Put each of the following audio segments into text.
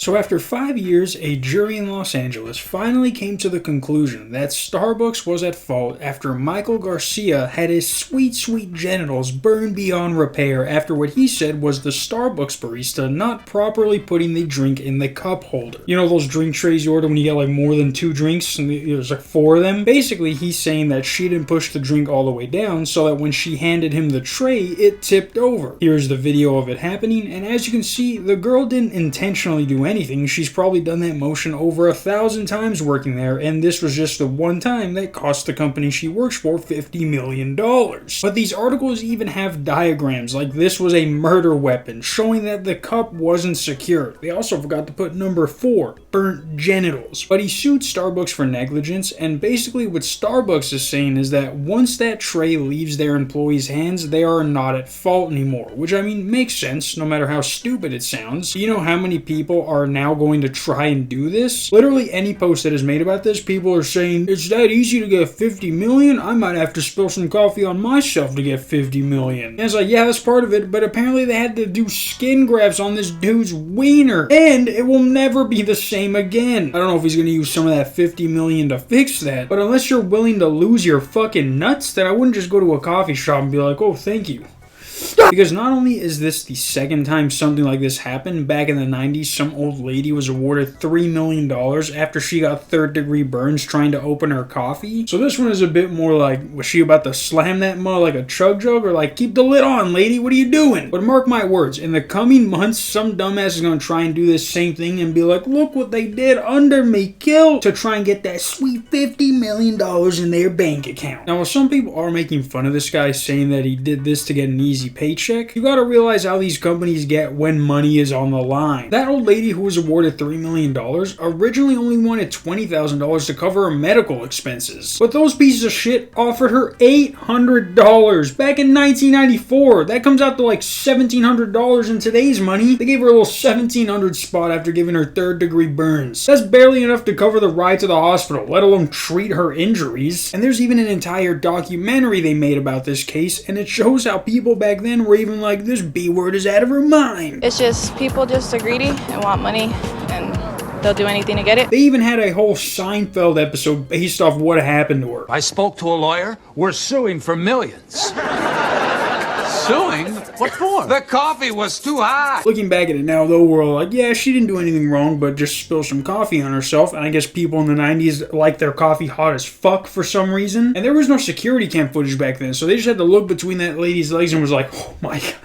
So after 5 years, a jury in Los Angeles finally came to the conclusion that Starbucks was at fault after Michael Garcia had his sweet genitals burned beyond repair after what he said was the Starbucks barista not properly putting the drink in the cup holder. You know those drink trays you order when you get like more than 2 drinks and there's like 4 of them? Basically, he's saying that she didn't push the drink all the way down so that when she handed him the tray, it tipped over. Here's the video of it happening, and as you can see, the girl didn't intentionally do anything. She's probably done that motion over 1,000 times working there, and this was just the one time that cost the company she works for $50 million. But these articles even have diagrams like this was a murder weapon, showing that the cup wasn't secure. They also forgot to put number 4, burnt genitals. But he sued Starbucks for negligence, and basically what Starbucks is saying is that once that tray leaves their employees' hands, they are not at fault anymore, which I mean makes sense no matter how stupid it sounds. You know how many people are now going to try and do this? Literally any post that is made about this, people are saying, it's that easy to get 50 million? I might have to spill some coffee on myself to get 50 million. And it's like, yeah, that's part of it, but apparently they had to do skin grafts on this dude's wiener, and it will never be the same again. I don't know if he's gonna use some of that 50 million to fix that, but unless you're willing to lose your fucking nuts, then I wouldn't just go to a coffee shop and be like, oh, thank you. Because not only is this the second time something like this happened, back in the 90s, some old lady was awarded $3 million after she got third-degree burns trying to open her coffee. So this one is a bit more like, was she about to slam that mug like a chug jug, or like, keep the lid on, lady, what are you doing? But mark my words, in the coming months, some dumbass is going to try and do this same thing and be like, look what they did under me, kill, to try and get that sweet $50 million in their bank account. Now, while some people are making fun of this guy, saying that he did this to get an easy paycheck, you gotta realize how these companies get when money is on the line. That old lady who was awarded $3 million originally only wanted $20,000 to cover her medical expenses. But those pieces of shit offered her $800 back in 1994. That comes out to like $1,700 in today's money. They gave her a little $1,700 spot after giving her third-degree burns. That's barely enough to cover the ride to the hospital, let alone treat her injuries. And there's even an entire documentary they made about this case, and it shows how people back then were even like, this B-word is out of her mind. It's just people just are greedy and want money, and they'll do anything to get it. They even had a whole Seinfeld episode based off what happened to her. I spoke to a lawyer. We're suing for millions. Suing? What for? The coffee was too hot. Looking back at it now, though, we're all like, yeah, she didn't do anything wrong, but just spill some coffee on herself. And I guess people in the 90s like their coffee hot as fuck for some reason. And there was no security cam footage back then, so they just had to look between that lady's legs and was like, oh my god,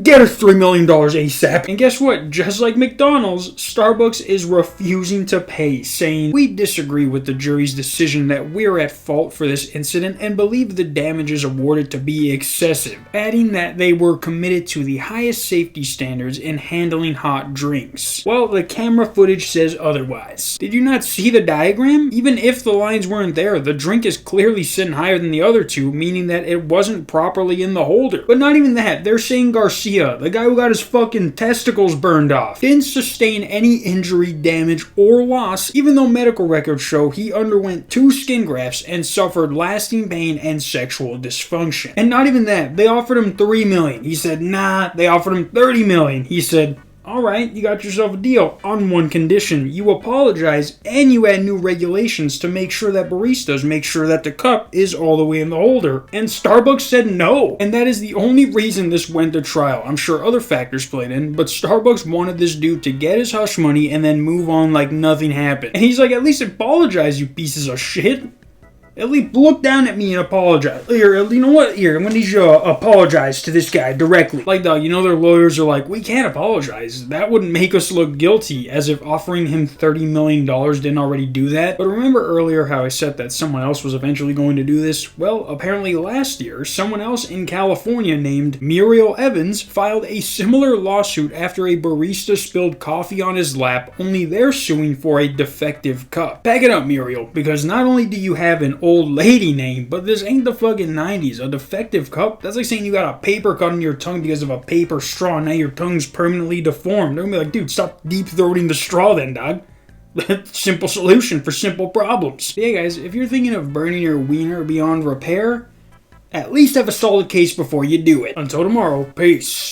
get her $3 million ASAP. And guess what? Just like McDonald's, Starbucks is refusing to pay, saying, we disagree with the jury's decision that we're at fault for this incident and believe the damages awarded to be excessive, adding that they were committed to the highest safety standards in handling hot drinks. Well, the camera footage says otherwise. Did you not see the diagram? Even if the lines weren't there, the drink is clearly sitting higher than the other two, meaning that it wasn't properly in the holder. But not even that, they're saying Garcia, the guy who got his fucking testicles burned off, didn't sustain any injury, damage, or loss, even though medical records show he underwent 2 skin grafts and suffered lasting pain and sexual dysfunction. And not even that, they offered him $3 million. He said, nah. They offered him $30 million. He said, alright, you got yourself a deal on one condition. You apologize and you add new regulations to make sure that baristas make sure that the cup is all the way in the holder. And Starbucks said no. And that is the only reason this went to trial. I'm sure other factors played in, but Starbucks wanted this dude to get his hush money and then move on like nothing happened. And he's like, at least apologize, you pieces of shit. At least look down at me and apologize. Here, you know what? Here, I'm gonna need you to apologize to this guy directly. Like, dog, you know their lawyers are like, we can't apologize. That wouldn't make us look guilty, as if offering him $30 million didn't already do that. But remember earlier how I said that someone else was eventually going to do this? Well, apparently last year, someone else in California named Muriel Evans filed a similar lawsuit after a barista spilled coffee on his lap, only they're suing for a defective cup. Back it up, Muriel, because not only do you have an old lady name, but this ain't the fucking 90s. A defective cup? That's like saying you got a paper cut in your tongue because of a paper straw and now your tongue's permanently deformed. They're gonna be like, dude, stop deep-throating the straw then, dog. Simple solution for simple problems. Yeah, guys, if you're thinking of burning your wiener beyond repair, at least have a solid case before you do it. Until tomorrow, peace.